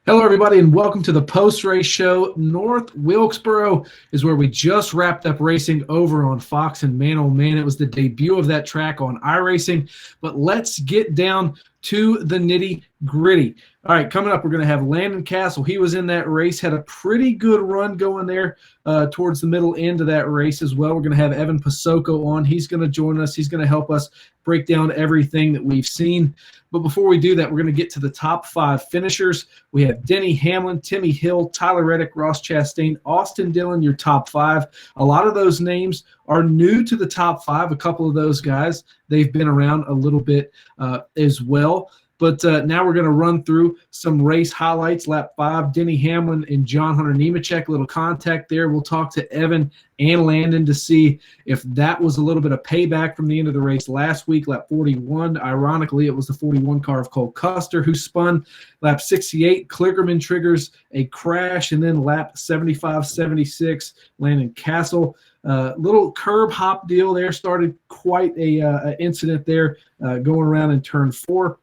Hello, everybody, and welcome to the post-race show. North Wilkesboro is where we just wrapped up racing over on Fox, and man, oh man, it was the debut of that track on iRacing. But let's get down to the nitty-gritty. All right, coming up, we're going to have Landon Cassill. He was in that race, had a pretty good run going there towards the middle end of that race as well. We're going to have Evan Pasoko on. He's going to join us. He's going to help us break down everything that we've seen. But before we do that, we're going to get to the top five finishers. We have Denny Hamlin, Timmy Hill, Tyler Reddick, Ross Chastain, Austin Dillon, your top five. A lot of those names are new to the top five. A couple of those guys, they've been around a little bit as well. But now we're going to run through some race highlights. Lap 5, Denny Hamlin and John Hunter Nemechek, a little contact there. We'll talk to Evan and Landon to see if that was a little bit of payback from the end of the race last week. Lap 41, ironically, it was the 41 car of Cole Custer who spun. Lap 68, Kligerman triggers a crash. And then lap 75, 76, Landon Cassill. Little curb hop deal there. Started quite a incident there going around in turn 4.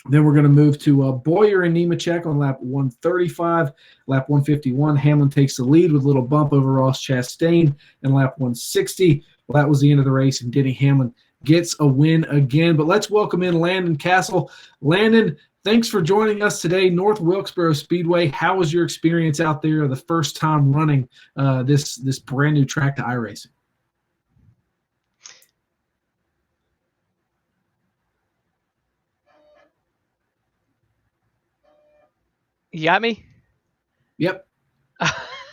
Then we're going to move to Boyer and Nemechek on lap 135. Lap 151, Hamlin takes the lead with a little bump over Ross Chastain. And lap 160, well, that was the end of the race, and Denny Hamlin gets a win again. But let's welcome in Landon Cassill. Landon, thanks for joining us today. North Wilkesboro Speedway, how was your experience out there the first time running this brand new track to iRacing? You got me? Yep.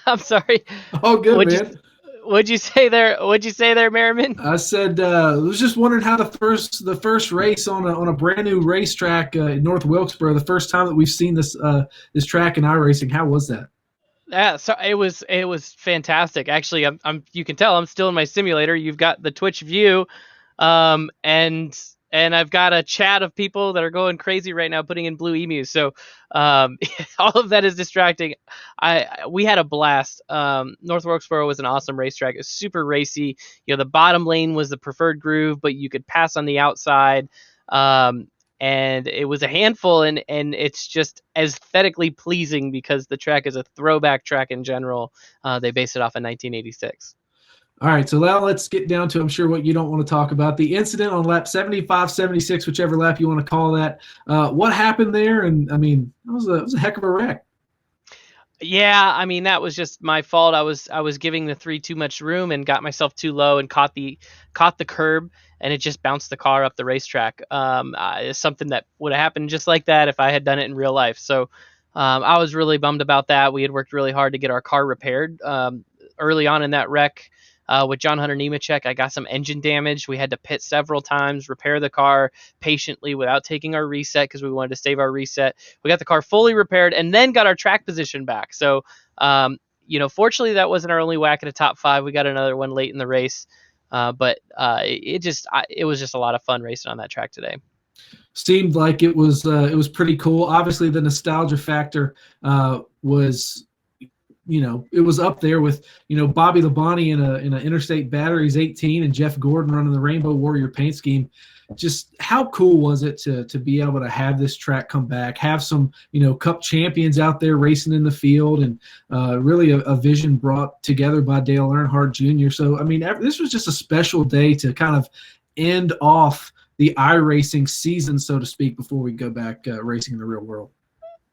I'm sorry. Oh, good, What'd man. What'd you say there, Merriman? I said I was just wondering how the first race on a brand new racetrack in North Wilkesboro, the first time that we've seen this track in iRacing. How was that? Yeah, so it was fantastic. Actually, you can tell I'm still in my simulator. You've got the Twitch view, and I've got a chat of people that are going crazy right now putting in blue emus. So all of that is distracting. We had a blast. North Wilkesboro was an awesome racetrack. It was super racy. The bottom lane was the preferred groove, but you could pass on the outside. And it was a handful, and it's just aesthetically pleasing because the track is a throwback track in general. They based it off of 1986. All right, so now let's get down to, I'm sure, what you don't want to talk about, the incident on lap 75, 76, whichever lap you want to call that. What happened there? And, I mean, it was a heck of a wreck. Yeah, I mean that was just my fault. I was giving the three too much room and got myself too low and caught the curb, and it just bounced the car up the racetrack. It's something that would have happened just like that if I had done it in real life. So I was really bummed about that. We had worked really hard to get our car repaired early on in that wreck. With John Hunter Nemechek, I got some engine damage. We had to pit several times, repair the car patiently without taking our reset because we wanted to save our reset. We got the car fully repaired and then got our track position back. So, fortunately, that wasn't our only whack at a top 5. We got another one late in the race, but it was just a lot of fun racing on that track today. Seemed like it was pretty cool. Obviously, the nostalgia factor was, it was up there with, Bobby Labonte in an Interstate Batteries 18 and Jeff Gordon running the Rainbow Warrior paint scheme. Just how cool was it to be able to have this track come back, have some, Cup champions out there racing in the field, and really a vision brought together by Dale Earnhardt Jr. So, I mean, this was just a special day to kind of end off the iRacing season, so to speak, before we go back racing in the real world.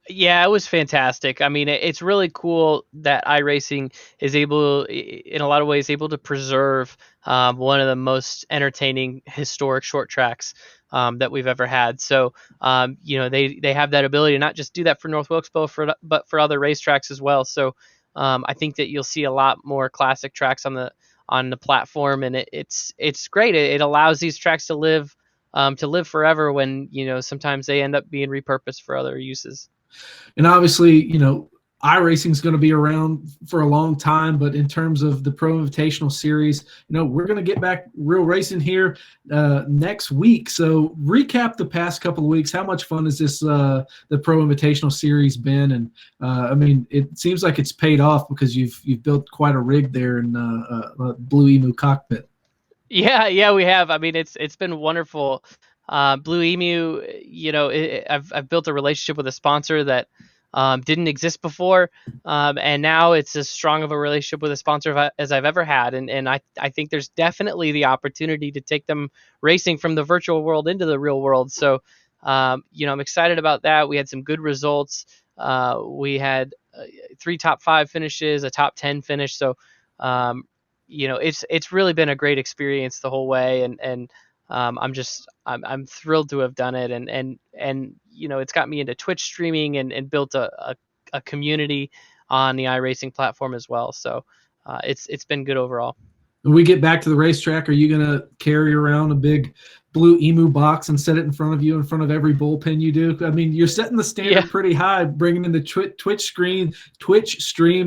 Yeah, it was fantastic. I mean, it's really cool that iRacing is able, in a lot of ways, able to preserve one of the most entertaining historic short tracks that we've ever had. So, they have that ability to not just do that for North Wilkesboro, but for other racetracks as well. So, I think that you'll see a lot more classic tracks on the platform, and it's great. It allows these tracks to live forever when sometimes they end up being repurposed for other uses. And obviously, iRacing is going to be around for a long time, but in terms of the Pro Invitational Series, we're going to get back real racing here next week. So recap the past couple of weeks. How much fun has the Pro Invitational Series been? And I mean, it seems like it's paid off because you've built quite a rig there in Blue Emu cockpit. Yeah, we have. I mean, it's been wonderful. Blue Emu, I've built a relationship with a sponsor that didn't exist before, and now it's as strong of a relationship with a sponsor as I've ever had. And I think there's definitely the opportunity to take them racing from the virtual world into the real world. So, I'm excited about that. We had some good results. We had 3 top 5 finishes, a top 10 finish. So, it's really been a great experience the whole way, and I'm thrilled to have done it, and it's got me into Twitch streaming and built a community on the iRacing platform as well. So it's been good overall. When we get back to the racetrack, are you going to carry around a big blue emu box and set it in front of you in front of every bullpen you do? I mean, you're setting the standard pretty high, bringing in the Twitch stream,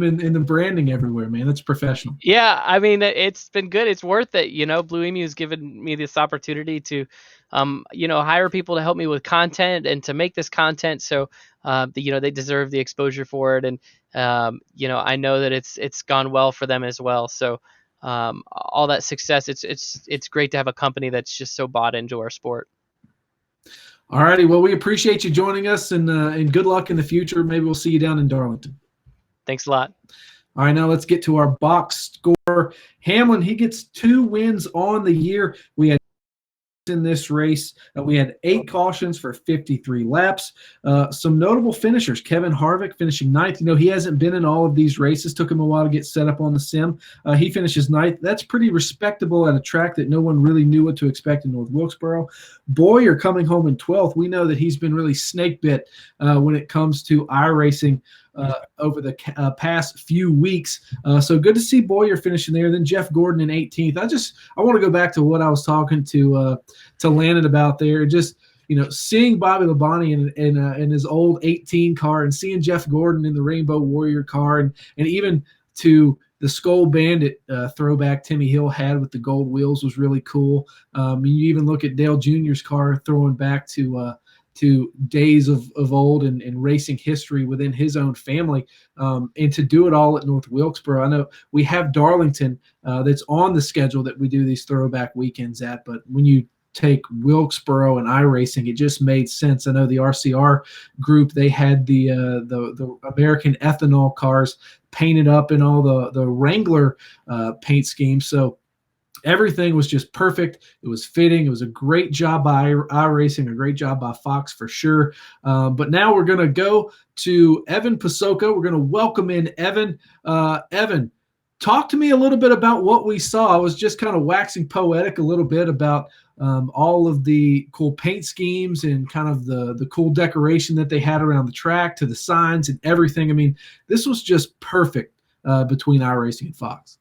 and the branding everywhere, man. That's professional. Yeah, I mean, it's been good. It's worth it. Blue Emu's given me this opportunity to, hire people to help me with content and to make this content. So, they deserve the exposure for it. And, I know that it's gone well for them as well. So, all that success, it's great to have a company that's just so bought into our sport. All righty. Well, we appreciate you joining us, and good luck in the future. Maybe we'll see you down in Darlington. Thanks a lot. All right, now let's get to our box score. Hamlin, he gets 2 wins on the year. We had in this race, we had 8 cautions for 53 laps. Some notable finishers: Kevin Harvick finishing 9th. He hasn't been in all of these races. Took him a while to get set up on the sim. He finishes 9th. That's pretty respectable at a track that no one really knew what to expect in North Wilkesboro. Boyer coming home in 12th. We know that he's been really snake bit when it comes to iRacing over the past few weeks. So good to see Boyer finishing there. Then Jeff Gordon in 18th. I want to go back to what I was talking to Landon about there. Just, seeing Bobby Labonte in his old 18 car, and seeing Jeff Gordon in the Rainbow Warrior car, and even to the Skull Bandit throwback Timmy Hill had with the gold wheels was really cool. You even look at Dale Jr.'s car, throwing back to days of old and racing history within his own family, and to do it all at North Wilkesboro. I know we have Darlington that's on the schedule that we do these throwback weekends at, but when you take Wilkesboro and iRacing, it just made sense. I know the RCR group, they had the American ethanol cars painted up in all the Wrangler paint schemes. So everything was just perfect. It was fitting. It was a great job by iRacing, a great job by Fox for sure. But now we're going to go to Evan Pasoka. We're going to welcome in Evan. Evan, talk to me a little bit about what we saw. I was just kind of waxing poetic a little bit about all of the cool paint schemes and kind of the cool decoration that they had around the track, to the signs and everything. I mean, this was just perfect between iRacing and Fox.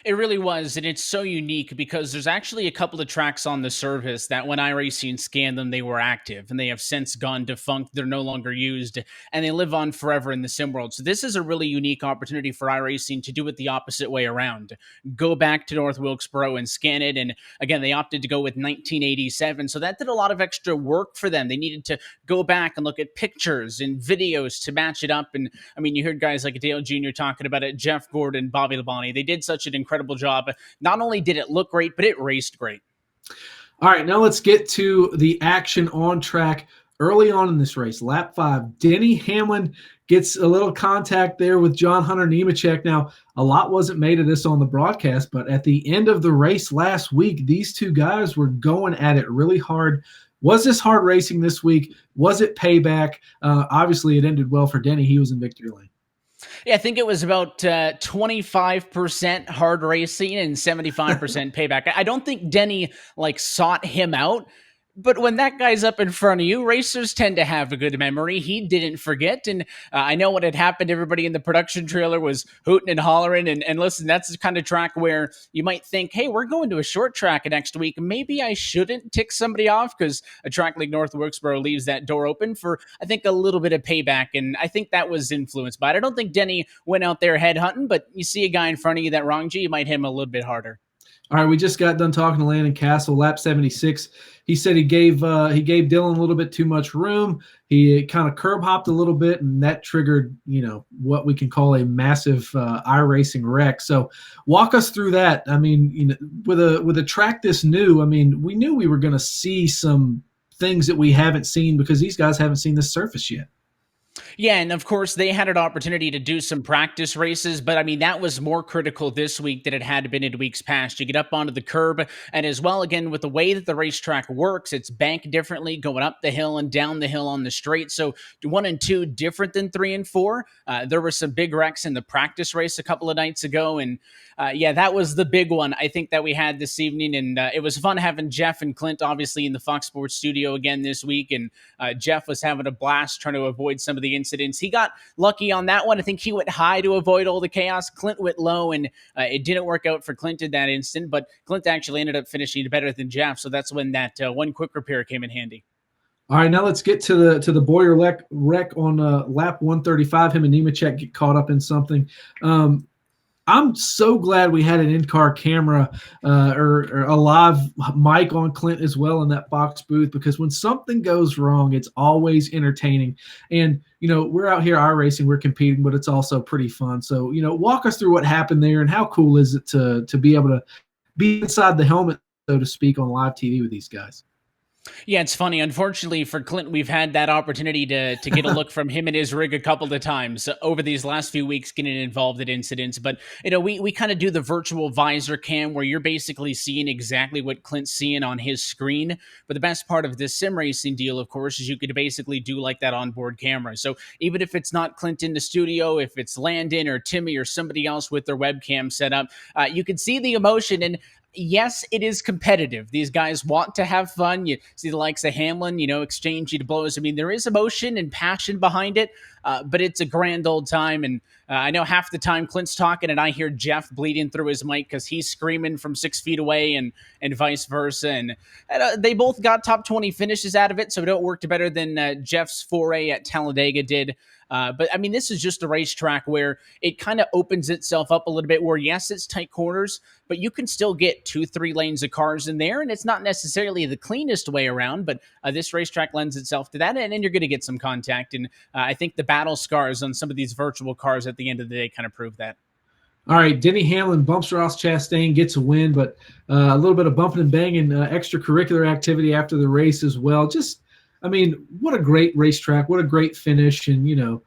It really was, and it's so unique because there's actually a couple of tracks on the service that when iRacing scanned them, they were active, and they have since gone defunct. They're no longer used, and they live on forever in the sim world. So this is a really unique opportunity for iRacing to do it the opposite way around. Go back to North Wilkesboro and scan it, and again, they opted to go with 1987, so that did a lot of extra work for them. They needed to go back and look at pictures and videos to match it up, and I mean, you heard guys like Dale Jr. talking about it, Jeff Gordon, Bobby Labonte. They did such an incredible job. Not only did it look great, but it raced great. All right, now let's get to the action on track early on in this race. Lap 5, Denny Hamlin gets a little contact there with John Hunter Nemechek. Now, a lot wasn't made of this on the broadcast, but at the end of the race last week, these two guys were going at it really hard. Was this hard racing this week? Was it payback? Obviously, it ended well for Denny. He was in victory lane. Yeah, I think it was about 25% hard racing and 75% payback. I don't think Denny sought him out. But when that guy's up in front of you, racers tend to have a good memory. He didn't forget. And I know what had happened. Everybody in the production trailer was hooting and hollering. And listen, that's the kind of track where you might think, hey, we're going to a short track next week. Maybe I shouldn't tick somebody off, because a track like North Wilkesboro leaves that door open for, I think, a little bit of payback. And I think that was influenced by it. I don't think Denny went out there headhunting, but you see a guy in front of you that wronged you, you might hit him a little bit harder. All right, we just got done talking to Landon Cassill, lap 76. He said he gave Dylan a little bit too much room. He kind of curb hopped a little bit, and that triggered, what we can call a massive iRacing wreck. So walk us through that. I mean, with a track this new, I mean, we knew we were going to see some things that we haven't seen because these guys haven't seen the surface yet. Yeah, and of course they had an opportunity to do some practice races, but I mean that was more critical this week than it had been in weeks past. You get up onto the curb, and as well, again with the way that the racetrack works, it's banked differently, going up the hill and down the hill on the straight. So 1 and 2 different than 3 and 4. There were some big wrecks in the practice race a couple of nights ago, and yeah, that was the big one I think that we had this evening, and it was fun having Jeff and Clint obviously in the Fox Sports studio again this week, and Jeff was having a blast trying to avoid some of the incidents. He got lucky on that one. I think he went high to avoid all the chaos. Clint went low, and it didn't work out for Clint in that instant, but Clint actually ended up finishing better than Jeff, so that's when that one quick repair came in handy. All right, now let's get to the Boyer wreck on lap 135. Him and Nemechek get caught up in something. I'm so glad we had an in-car camera or a live mic on Clint as well in that box booth, because when something goes wrong, it's always entertaining. And, we're out here iRacing, we're competing, but it's also pretty fun. So, walk us through what happened there and how cool is it to be able to be inside the helmet, so to speak, on live TV with these guys. Yeah, it's funny. Unfortunately for Clint, we've had that opportunity to get a look from him and his rig a couple of times over these last few weeks getting involved in incidents. But, we kind of do the virtual visor cam where you're basically seeing exactly what Clint's seeing on his screen. But the best part of this sim racing deal, of course, is you could basically do like that onboard camera. So even if it's not Clint in the studio, if it's Landon or Timmy or somebody else with their webcam set up, you can see the emotion. And yes, it is competitive. These guys want to have fun. You see the likes of Hamlin, exchanging blows. I mean, there is emotion and passion behind it, but it's a grand old time. And I know half the time Clint's talking and I hear Jeff bleeding through his mic because he's screaming from 6 feet away and vice versa. And they both got top 20 finishes out of it, so it worked better than Jeff's foray at Talladega did. But I mean, this is just a racetrack where it kind of opens itself up a little bit where, yes, it's tight corners, but you can still get 2-3 lanes of cars in there. And it's not necessarily the cleanest way around, but this racetrack lends itself to that. And you're going to get some contact. And I think the battle scars on some of these virtual cars at the end of the day kind of prove that. All right, Denny Hamlin bumps Ross Chastain, gets a win, but a little bit of bumping and banging extracurricular activity after the race as well. What a great racetrack. What a great finish. And,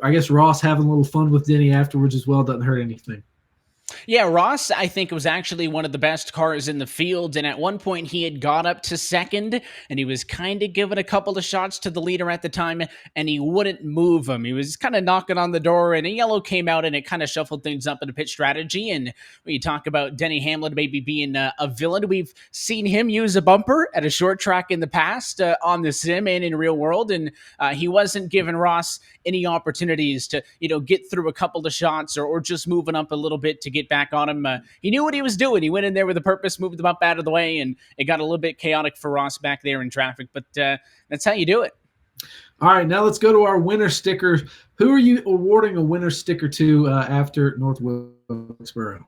I guess Ross having a little fun with Denny afterwards as well doesn't hurt anything. Yeah, Ross, I think, was actually one of the best cars in the field. And at one point, he had got up to second, and he was kind of giving a couple of shots to the leader at the time, and he wouldn't move him. He was kind of knocking on the door, and a yellow came out, and it kind of shuffled things up in a pit strategy. And when you talk about Denny Hamlin maybe being a villain, we've seen him use a bumper at a short track in the past on the sim and in real world, and he wasn't giving Ross any opportunities to, get through a couple of shots or just moving up a little bit to get back on him. He knew what he was doing. He went in there with a purpose, moved them up out of the way, and it got a little bit chaotic for Ross back there in traffic. But that's how you do it. All right, now let's go to our winner stickers. Who are you awarding a winner sticker to after North Wilkesboro?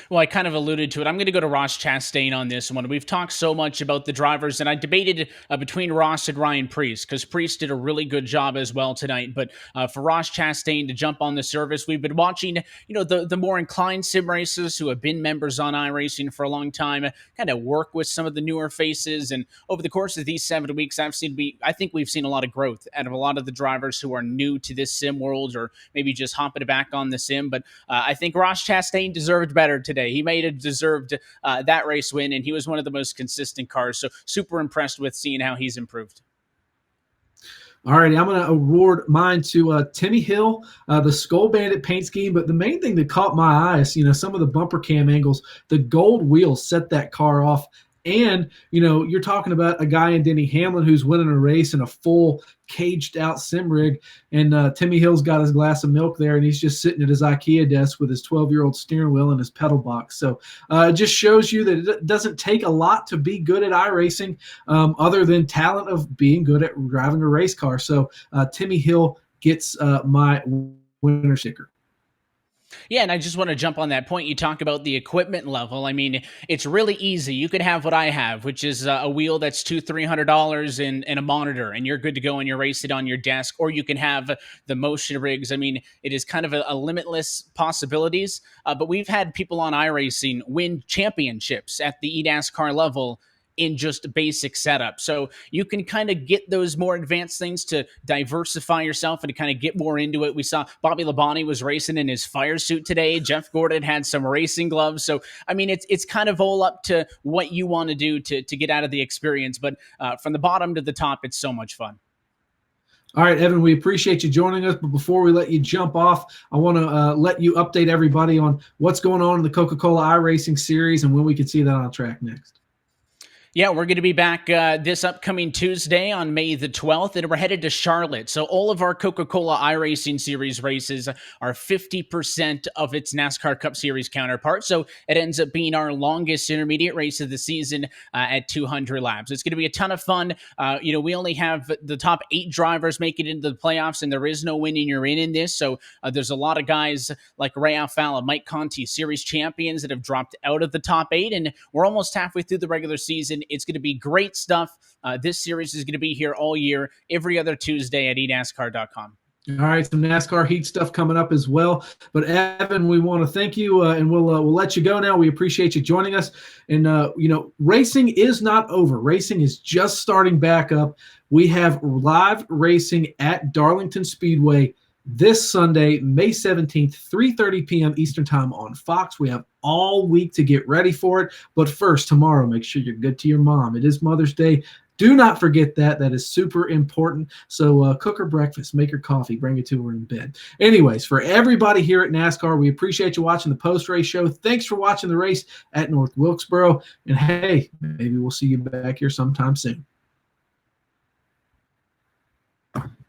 Well, I kind of alluded to it. I'm going to go to Ross Chastain on this one. We've talked so much about the drivers, and I debated between Ross and Ryan Preece, because Preece did a really good job as well tonight. But for Ross Chastain to jump on the service, we've been watching, the more inclined sim racers who have been members on iRacing for a long time, kind of work with some of the newer faces. And over the course of these 7 weeks, I think we've seen a lot of growth out of a lot of the drivers who are new to this sim world, or maybe just hopping back on the sim. But I think Ross Chastain deserved better today. He may have deserved that race win, and he was one of the most consistent cars. So super impressed with seeing how he's improved. All right, I'm going to award mine to Timmy Hill, the Skull Bandit paint scheme. But the main thing that caught my eyes, some of the bumper cam angles, the gold wheels set that car off. And, you're talking about a guy in Denny Hamlin who's winning a race in a full caged out sim rig. And Timmy Hill's got his glass of milk there, and he's just sitting at his IKEA desk with his 12-year-old steering wheel and his pedal box. So it just shows you that it doesn't take a lot to be good at iRacing other than talent of being good at driving a race car. So Timmy Hill gets my winner sticker. Yeah, and I just want to jump on that point. You talk about the equipment level. I mean, it's really easy. You could have what I have, which is a wheel that's $200-300 and a monitor, and you're good to go and you race it on your desk. Or you can have the motion rigs. I mean, it is kind of a limitless possibilities. But we've had people on iRacing win championships at the eNASCAR level in just basic setup. So you can kind of get those more advanced things to diversify yourself and to kind of get more into it. We saw Bobby Labonte was racing in his fire suit today. Jeff Gordon had some racing gloves. So, I mean, it's kind of all up to what you want to do to get out of the experience. But from the bottom to the top, it's so much fun. All right, Evan, we appreciate you joining us. But before we let you jump off, I want to let you update everybody on what's going on in the Coca-Cola iRacing series and when we can see that on track next. Yeah, we're going to be back this upcoming Tuesday on May the 12th, and we're headed to Charlotte. So all of our Coca-Cola iRacing Series races are 50% of its NASCAR Cup Series counterpart. So it ends up being our longest intermediate race of the season at 200 laps. It's going to be a ton of fun. We only have the top 8 drivers make it into the playoffs, and there is no winning your in this. So there's a lot of guys like Ray Alfala, Mike Conti, series champions that have dropped out of the top 8, and we're almost halfway through the regular season. It's going to be great stuff. This series is going to be here all year, every other Tuesday at eNASCAR.com. All right, some NASCAR heat stuff coming up as well. But Evan, we want to thank you, and we'll let you go now. We appreciate you joining us. And racing is not over. Racing is just starting back up. We have live racing at Darlington Speedway this Sunday, May 17th, 3:30 p.m. Eastern Time on Fox. We have all week to get ready for it. But first, tomorrow, make sure you're good to your mom. It is Mother's Day. Do not forget that. That is super important. So cook her breakfast, make her coffee, bring it to her in bed. Anyways, for everybody here at NASCAR, we appreciate you watching the post-race show. Thanks for watching the race at North Wilkesboro. And hey, maybe we'll see you back here sometime soon.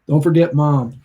Don't forget Mom.